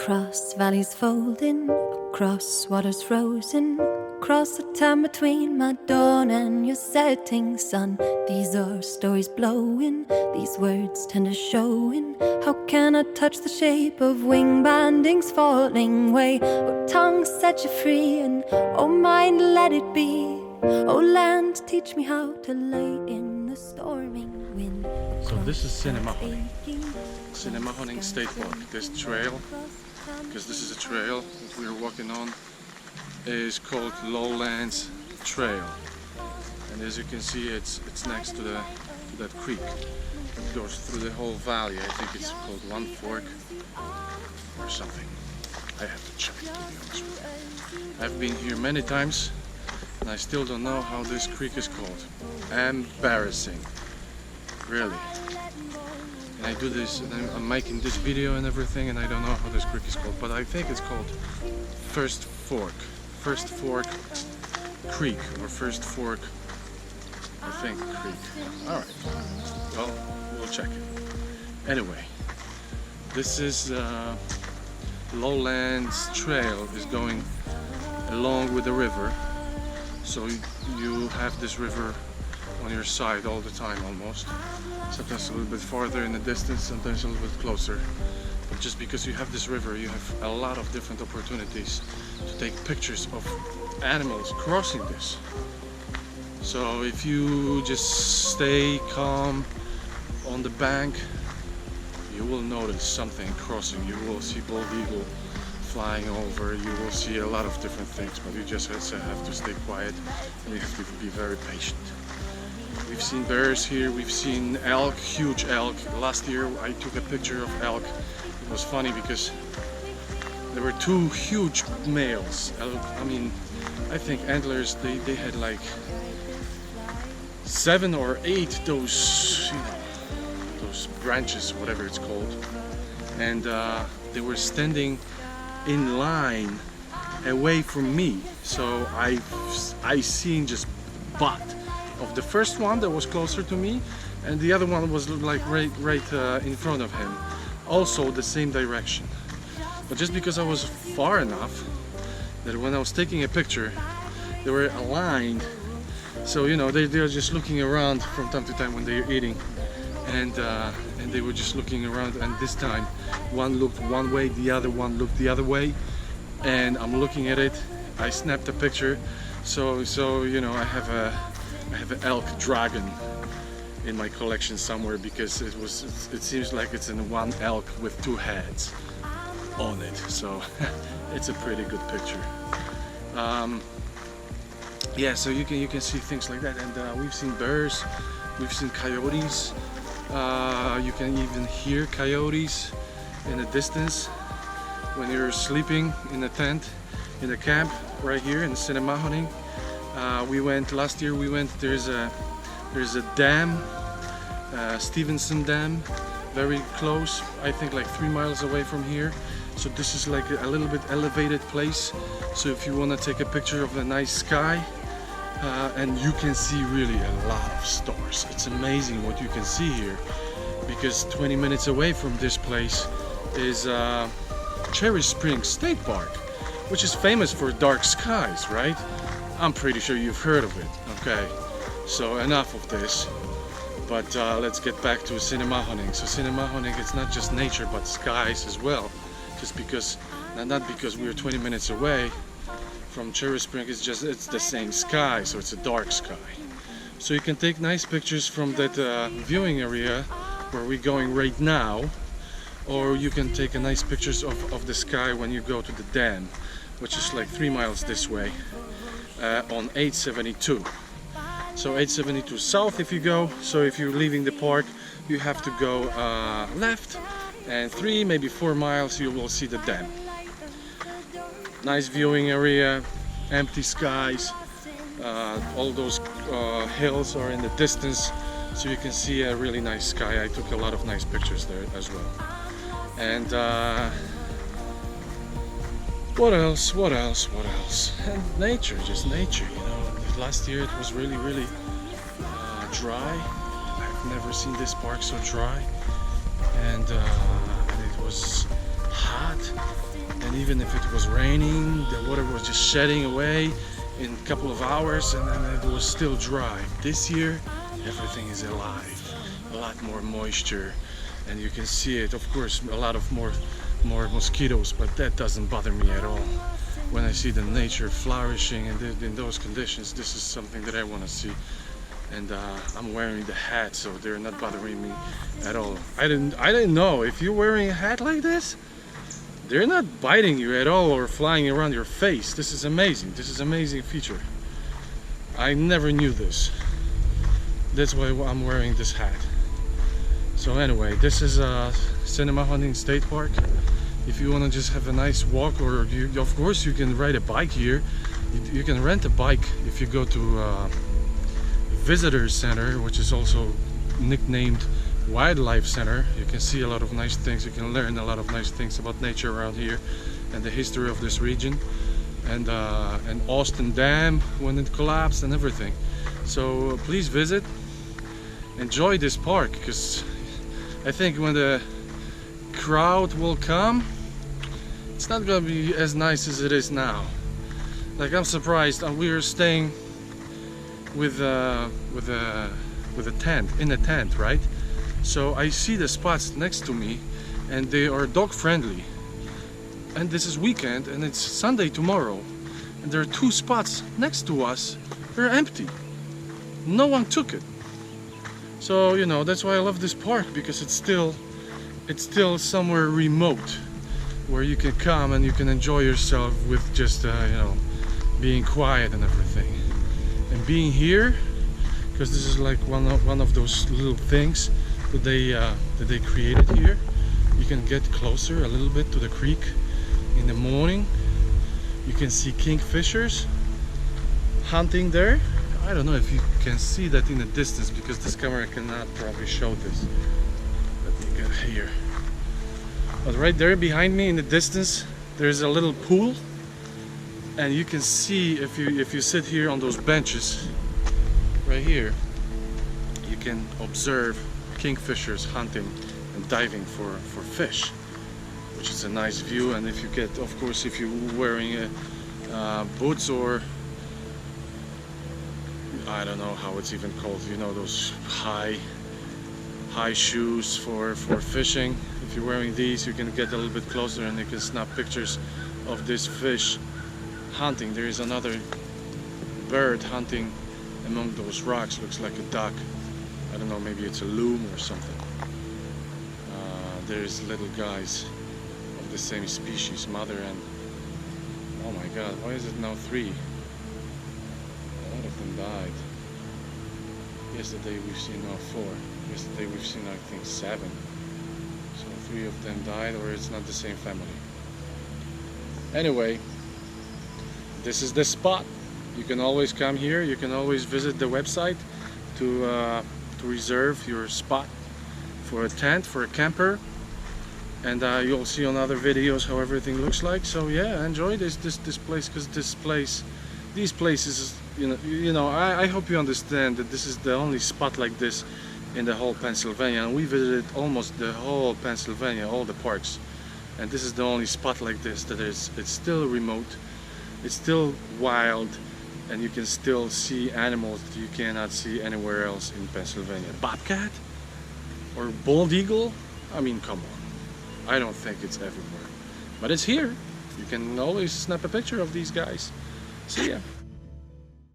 Across valleys folding, across waters frozen, across the time between my dawn and your setting sun. These are stories blowing, these words tender showing. How can I touch the shape of wing bindings falling away? Oh, tongue set you free, and oh, mind let it be. Oh, land, teach me how to lay in the storming wind. So this is Sinnemahoning State Park. This trail, because this is a trail that we're walking on, is called Lowlands Trail. And as you can see, it's next to that creek. It goes through the whole valley. I think it's called One Fork or something. I have to check, to be honest with you. I've been here many times and I still don't know how this creek is called. Embarrassing, really. And I do this, and I'm making this video and everything, and I don't know how this creek is called, but I think it's called First Fork Creek, or First Fork, I think, Creek. Alright, well, we'll check it. Anyway, this is Lowlands Trail is going along with the river, so you have this river on your side all the time almost. Sometimes a little bit farther in the distance, sometimes a little bit closer. But just because you have this river, you have a lot of different opportunities to take pictures of animals crossing this. So if you just stay calm on the bank, you will notice something crossing. You will see bald eagle flying over, you will see a lot of different things, but you just have to stay quiet and you have to be very patient. We've seen bears here, we've seen elk, huge elk. Last year I took a picture of elk. It was funny because there were two huge males. I mean, I think antlers, they had like 7 or 8 those, you know, those branches, whatever it's called. And they were standing in line away from me. So I seen just butt of the first one that was closer to me, and the other one was like right in front of him, also the same direction. But just because I was far enough that when I was taking a picture, they were aligned, so you know, they're just looking around from time to time when they're eating, and they were just looking around, and this time one looked one way, the other one looked the other way, and I'm looking at it. I snapped a picture, so you know, I have an elk dragon in my collection somewhere, because it seems like it's in one elk with 2 heads on it, so it's a pretty good picture. Yeah, so you can see things like that, and we've seen bears, we've seen coyotes. You can even hear coyotes in the distance when you're sleeping in a tent in the camp right here in Sinnemahoning. Last year we went, there's a dam, Stevenson Dam, very close, I think like 3 miles away from here. So this is like a little bit elevated place, so if you want to take a picture of the nice sky, and you can see really a lot of stars. It's amazing what you can see here, because 20 minutes away from this place is Cherry Springs State Park, which is famous for dark skies, right? I'm pretty sure you've heard of it. Okay, so enough of this, but let's get back to Sinnemahoning. So Sinnemahoning, it's not just nature but skies as well. Just because, not because we're 20 minutes away from Cherry Springs, it's the same sky, so it's a dark sky. So you can take nice pictures from that viewing area where we're going right now, or you can take a nice pictures of the sky when you go to the dam, which is like 3 miles this way. On 872. So 872 south if you go, so if you're leaving the park you have to go left, and 3 maybe 4 miles you will see the dam. Nice viewing area, empty skies, all those hills are in the distance, so you can see a really nice sky. I took a lot of nice pictures there as well. And what else? And nature, just nature, you know. Last year it was really dry. I've never seen this park so dry, and it was hot. even if it was raining, the water was just shedding away in a couple of hours, and then it was still dry. This year everything is alive, a lot more moisture, and you can see it, of course, a lot of more mosquitoes, but that doesn't bother me at all. When I see the nature flourishing in those conditions, this is something that I want to see. And I'm wearing the hat, so they're not bothering me at all. I didn't know, if you're wearing a hat like this, they're not biting you at all or flying around your face. This is amazing. This is an amazing feature. I never knew this. That's why I'm wearing this hat. So anyway, this is Sinnemahoning State Park. If you want to just have a nice walk, or of course you can ride a bike here. You can rent a bike if you go to Visitor Center, which is also nicknamed Wildlife Center. You can see a lot of nice things. You can learn a lot of nice things about nature around here and the history of this region, and Austin Dam when it collapsed and everything. So please visit, enjoy this park, because I think when the crowd will come, it's not gonna be as nice as it is now. Like, I'm surprised. We are staying with a tent, in a tent, right? So I see the spots next to me, and they are dog friendly. And this is weekend, and it's Sunday tomorrow, and there are 2 spots next to us. They're empty. No one took it. So, you know, that's why I love this park, because it's still somewhere remote where you can come and you can enjoy yourself with just you know, being quiet and everything. And being here, because this is like one of those little things that they created here. You can get closer a little bit to the creek in the morning. You can see kingfishers hunting there. I don't know if you can see that in the distance, because this camera cannot probably show this. Let me get here. But right there behind me in the distance, there's a little pool, and you can see, if you sit here on those benches right here, you can observe kingfishers hunting and diving for fish, which is a nice view. And if you get, of course, if you're wearing boots, or I don't know how it's even called, you know, those high shoes for fishing. If you're wearing these, you can get a little bit closer and you can snap pictures of this fish hunting. There is another bird hunting among those rocks. Looks like a duck. I don't know, maybe it's a loon or something. There's little guys of the same species, mother and, oh my god, why is it now 3? A lot of them died. Yesterday we've seen 4. Yesterday we've seen, I think, 7. So 3 of them died, or it's not the same family. Anyway, this is the spot. You can always come here. You can always visit the website to reserve your spot for a tent, for a camper. And you'll see on other videos how everything looks like. So yeah, enjoy this place, because these places, you know, I hope you understand that this is the only spot like this in the whole Pennsylvania, and we visited almost the whole Pennsylvania, all the parks, and this is the only spot like this that it's still remote, it's still wild, and you can still see animals that you cannot see anywhere else in Pennsylvania. Bobcat or bald eagle, I mean, come on, I don't think it's everywhere, but it's here. You can always snap a picture of these guys. See ya.